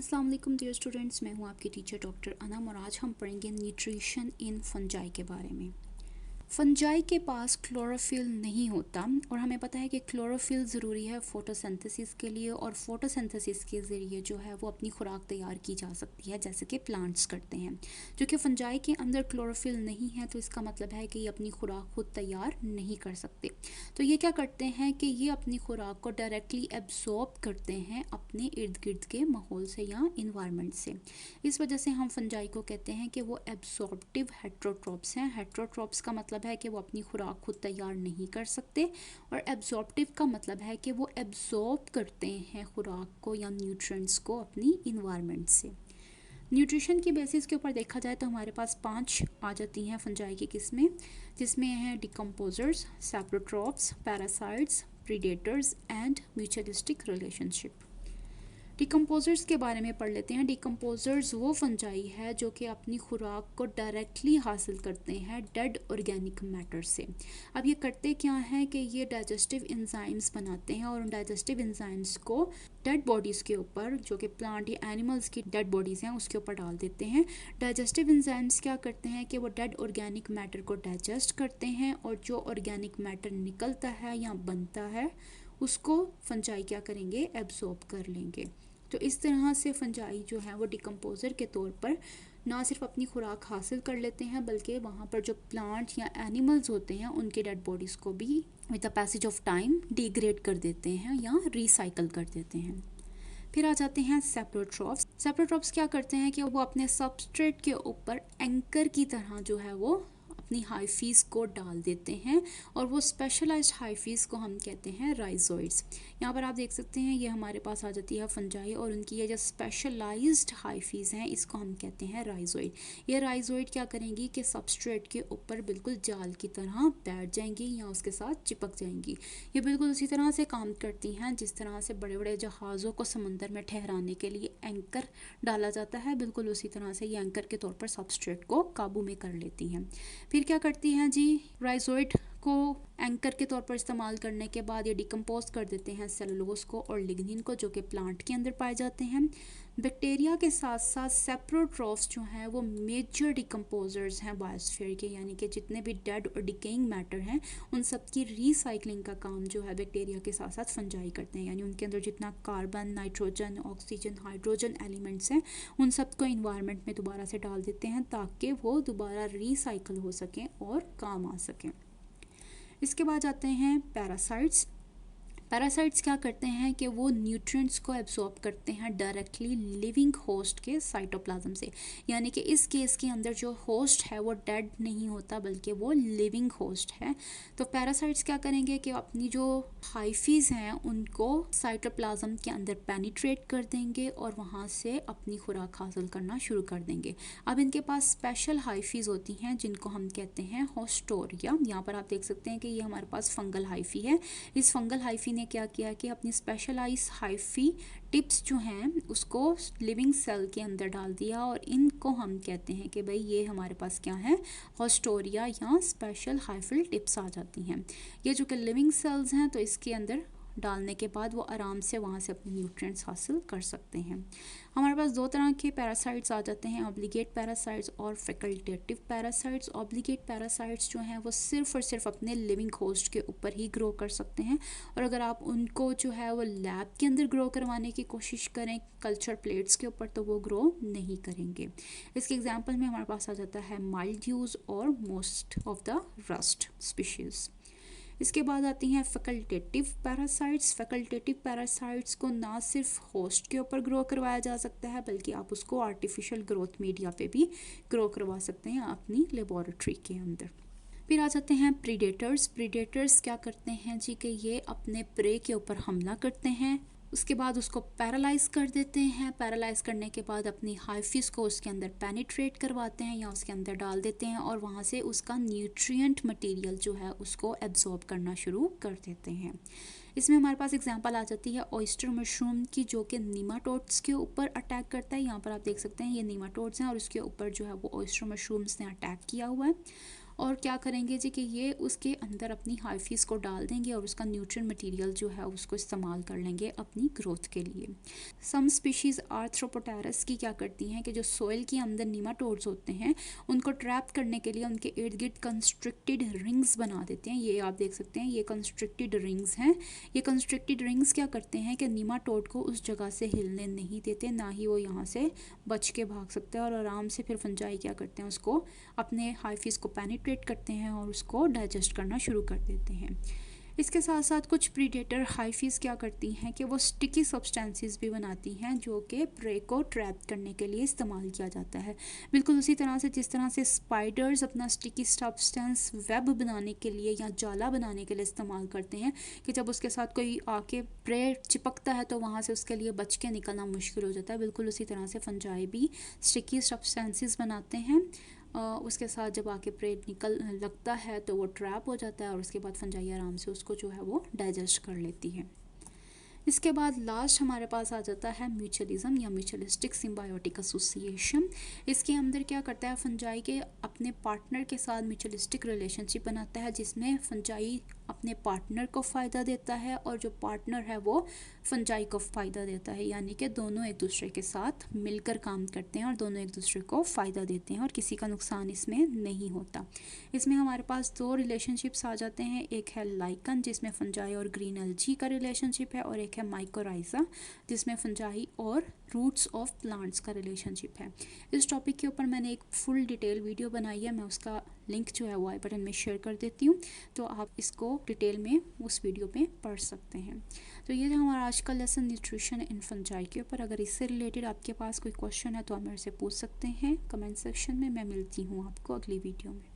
अस्सलाम वालेकुम dear students, मैं हूं आपकी टीचर डॉक्टर अनम और आज हम पढ़ेंगे न्यूट्रिशन इन फंजाई के बारे में। फंजाई के पास क्लोरोफिल नहीं होता और हमें पता है कि क्लोरोफिल ज़रूरी है फोटोसिंथेसिस के लिए और फोटोसिंथेसिस के ज़रिए जो है वो अपनी खुराक तैयार की जा सकती है जैसे कि प्लांट्स करते हैं। जो कि फंजाई के अंदर क्लोरोफिल नहीं है तो इसका मतलब है कि ये अपनी खुराक खुद तैयार नहीं कर सकते। तो ये क्या करते हैं कि ये अपनी खुराक को डायरेक्टली एब्जॉर्ब करते हैं अपने इर्द गिर्द के माहौल से या इन्वायरमेंट से। इस वजह से हम फंजाई को कहते हैं कि वो एब्जॉर्प्टिव हेट्रोट्रॉप्स हैं। हेट्रोट्रॉप्स का मतलब है कि वो अपनी खुराक खुद तैयार नहीं कर सकते और एब्जॉर्प्टिव का मतलब है कि वो एब्जॉर्ब करते हैं खुराक को या न्यूट्रिएंट्स को अपनी इन्वायरमेंट से। न्यूट्रिशन की बेसिस के ऊपर देखा जाए तो हमारे पास 5 आ जाती हैं फंजाई की किस्में, जिसमें हैं decomposers, saprotrophs, parasites, predators and mutualistic relationship. Decomposers के बारे में पढ़ लेते हैं। डिकम्पोजर्स वो फंजाई है जो कि अपनी खुराक को डायरेक्टली हासिल करते हैं डेड ऑर्गेनिक मैटर से। अब ये करते क्या हैं कि ये डाइजेस्टिव एंजाइम्स बनाते हैं और उन डाइजेस्टिव एंजाइम्स को डेड बॉडीज़ के ऊपर, जो कि प्लांट या एनिमल्स की डेड बॉडीज़ हैं, उसके ऊपर डाल देते हैं। डाइजेस्टिव एंजाइम्स क्या करते हैं कि वो डेड ऑर्गेनिक मैटर को डाइजेस्ट करते हैं और जो ऑर्गेनिक मैटर निकलता है या बनता है उसको फंजाई क्या करेंगे, एब्जॉर्ब कर लेंगे। तो इस तरह से फंजाई जो है वो डिकम्पोज़र के तौर पर ना सिर्फ अपनी खुराक हासिल कर लेते हैं बल्कि वहाँ पर जो प्लांट या एनिमल्स होते हैं उनके डेड बॉडीज़ को भी with the passage of time degrade कर देते हैं या रिसाइकल कर देते हैं। फिर आ जाते हैं सेप्रोट्रॉप्स। सेप्रोट्रॉप्स क्या करते हैं कि वो अपने सबस्ट्रेट के ऊपर एंकर की तरह जो है वो अपनी हाइफीज को डाल देते हैं और वो स्पेशलाइज्ड हाइफीज को हम कहते हैं राइजोइड्स। यहाँ पर आप देख सकते हैं ये हमारे पास आ जाती है फंजाई और उनकी ये जो स्पेशलाइज्ड हाइफीज हैं इसको हम कहते हैं राइजोइड। ये राइजोइड क्या करेंगी कि सबस्ट्रेट के ऊपर बिल्कुल जाल की तरह बैठ जाएंगी या उसके साथ चिपक जाएंगी। ये बिल्कुल उसी तरह से काम करती हैं जिस तरह से बड़े बड़े जहाज़ों को समंदर में ठहराने के लिए एंकर डाला जाता है, बिल्कुल उसी तरह से ये एंकर के तौर पर सबस्ट्रेट को काबू में कर लेती हैं। फिर क्या करती हैं जी, राइजोइड को एंकर के तौर पर इस्तेमाल करने के बाद ये डिकम्पोज कर देते हैं सेलुलोज को और लिग्निन को, जो कि प्लांट के अंदर पाए जाते हैं। बैक्टीरिया के साथ साथ सेप्रोट्रॉफ्स जो हैं वो मेजर डिकम्पोजर्स हैं बायोस्फीयर के, यानी कि जितने भी डेड और डिकेइंग मैटर हैं उन सब की रिसाइकलिंग का काम जो है बैक्टीरिया के साथ साथ फंजाई करते हैं। यानी उनके अंदर जितना carbon, nitrogen, oxygen, hydrogen elements हैं उन सब को इन्वायरमेंट में दोबारा से डाल देते हैं ताकि वो दोबारा रिसाइकल हो सकें और काम आ सकें। इसके बाद आते हैं पैरासाइट्स। पैरासाइट्स क्या करते हैं कि वो न्यूट्रिएंट्स को एब्जॉर्ब करते हैं डायरेक्टली लिविंग होस्ट के साइटोप्लाज्म से। यानी कि इस केस के अंदर जो होस्ट है वो डेड नहीं होता बल्कि वो लिविंग होस्ट है। तो पैरासाइट्स क्या करेंगे कि अपनी जो हाइफीज हैं उनको साइटोप्लाज्म के अंदर पेनिट्रेट कर देंगे और वहाँ से अपनी खुराक हासिल करना शुरू कर देंगे। अब इनके पास स्पेशल हाइफीज होती हैं जिनको हम कहते हैं होस्टोरिया। यहाँ पर आप देख सकते हैं कि ये हमारे पास फंगल हाइफी है। इस फंगल हाइफी ने क्या किया कि अपनी स्पेशलाइज हाइफी टिप्स जो हैं उसको लिविंग सेल के अंदर डाल दिया और इनको हम कहते हैं कि भाई ये हमारे पास क्या है, होस्टोरिया या स्पेशल हाइफिल टिप्स आ जाती हैं। ये जो कि लिविंग सेल्स हैं तो इसके अंदर डालने के बाद वो आराम से वहाँ से अपने न्यूट्रिएंट्स हासिल कर सकते हैं। हमारे पास दो तरह के पैरासाइट्स आ जाते हैं, ऑब्लिगेट पैरासाइट्स और फैकल्टेटिव पैरासाइट्स। ऑब्लिगेट पैरासाइट्स जो हैं वो सिर्फ और सिर्फ अपने लिविंग होस्ट के ऊपर ही ग्रो कर सकते हैं और अगर आप उनको जो है वो लैब के अंदर ग्रो करवाने की कोशिश करें कल्चर प्लेट्स के ऊपर तो वो ग्रो नहीं करेंगे। इसके एग्जाम्पल में हमारे पास आ जाता है माइल्ड्यूज और most of the rust species. इसके बाद आती हैं फैकल्टेटिव पैरासाइट्स। फैकल्टेटिव पैरासाइट्स को ना सिर्फ होस्ट के ऊपर ग्रो करवाया जा सकता है बल्कि आप उसको आर्टिफिशियल ग्रोथ मीडिया पे भी ग्रो करवा सकते हैं अपनी लेबोरेटरी के अंदर। फिर आ जाते हैं प्रीडेटर्स। प्रीडेटर्स क्या करते हैं जी कि ये अपने प्रे के ऊपर हमला करते हैं, उसके बाद उसको पैरालाइज कर देते हैं। पैरालाइज करने के बाद अपनी हाइफिस को उसके अंदर पेनिट्रेट करवाते हैं या उसके अंदर डाल देते हैं और वहाँ से उसका न्यूट्रिएंट मटेरियल जो है उसको एब्जॉर्ब करना शुरू कर देते हैं। इसमें हमारे पास एग्जांपल आ जाती है ऑयस्टर मशरूम की, जो कि नीमाटोड्स के ऊपर अटैक करता है। यहाँ पर आप देख सकते हैं ये नीमाटोड्स हैं और उसके ऊपर जो है वो ऑयस्टर मशरूम्स ने अटैक किया हुआ है और क्या करेंगे जी कि ये उसके अंदर अपनी हाइफीज़ को डाल देंगे और उसका न्यूट्रिएंट मटेरियल जो है उसको इस्तेमाल कर लेंगे अपनी ग्रोथ के लिए। सम स्पीशीज़ आर्थ्रोपोटेरस की क्या करती हैं कि जो सोइल के अंदर निमाटोड्स होते हैं उनको ट्रैप करने के लिए उनके इर्द गिर्द कंस्ट्रिक्टेड रिंग्स बना देते हैं। ये आप देख सकते हैं, ये कंस्ट्रिक्टेड रिंग्स हैं। ये कंस्ट्रिक्टेड रिंग्स क्या करते हैं कि निमाटोड को उस जगह से हिलने नहीं देते, ना ही वो यहाँ से बच के भाग सकते हैं, और आराम से फिर फंजाई क्या करते हैं उसको अपने हाइफीज़ को पेनिट्रेट करते हैं और उसको डाइजेस्ट करना शुरू कर देते हैं। इसके साथ साथ कुछ प्रीडेटर हाइफीज़ क्या करती हैं कि वो स्टिकी सब्सटेंसेस भी बनाती हैं जो कि प्रे को ट्रैप करने के लिए इस्तेमाल किया जाता है। बिल्कुल उसी तरह से जिस तरह से स्पाइडर्स अपना स्टिकी सब्सटेंस वेब बनाने के लिए या जाला बनाने के लिए इस्तेमाल करते हैं कि जब उसके साथ कोई आके प्रे चिपकता है तो वहाँ से उसके लिए बच के निकलना मुश्किल हो जाता है। बिल्कुल उसी तरह से फंजाई भी स्टिकी सब्सटेंसेस बनाते हैं। उसके साथ जब आके प्रे निकल लगता है तो वो ट्रैप हो जाता है और उसके बाद फंजाई आराम से उसको जो है वो डाइजेस्ट कर लेती है। इसके बाद लास्ट हमारे पास आ जाता है म्यूचुअलिज्म या म्यूचुअलिस्टिक सिम्बायोटिक एसोसिएशन। इसके अंदर क्या करता है, फंजाई के अपने पार्टनर के साथ म्यूचुअलिस्टिक रिलेशनशिप बनाता है जिसमें फंजाई अपने पार्टनर को फ़ायदा देता है और जो पार्टनर है वो फंजाई को फ़ायदा देता है, यानी कि दोनों एक दूसरे के साथ मिलकर काम करते हैं और दोनों एक दूसरे को फ़ायदा देते हैं और किसी का नुकसान इसमें नहीं होता। इसमें हमारे पास दो रिलेशनशिप्स आ जाते हैं, एक है लाइकन जिसमें फंजाई और ग्रीन एल्गी का रिलेशनशिप है, और एक है माइकोराइजा जिसमें फंजाई और रूट्स ऑफ प्लांट्स का रिलेशनशिप है। इस टॉपिक के ऊपर मैंने एक फुल डिटेल वीडियो बनाई है, मैं उसका लिंक जो है वो आई बटन में शेयर कर देती हूँ, तो आप इसको डिटेल में उस वीडियो में पढ़ सकते हैं। तो ये जो हमारा आज का लेसन न्यूट्रिशन इन फंजाई के ऊपर, अगर इससे रिलेटेड आपके पास कोई क्वेश्चन है तो आप मेरे से पूछ सकते हैं कमेंट सेक्शन में। मैं मिलती हूँ आपको अगली वीडियो में।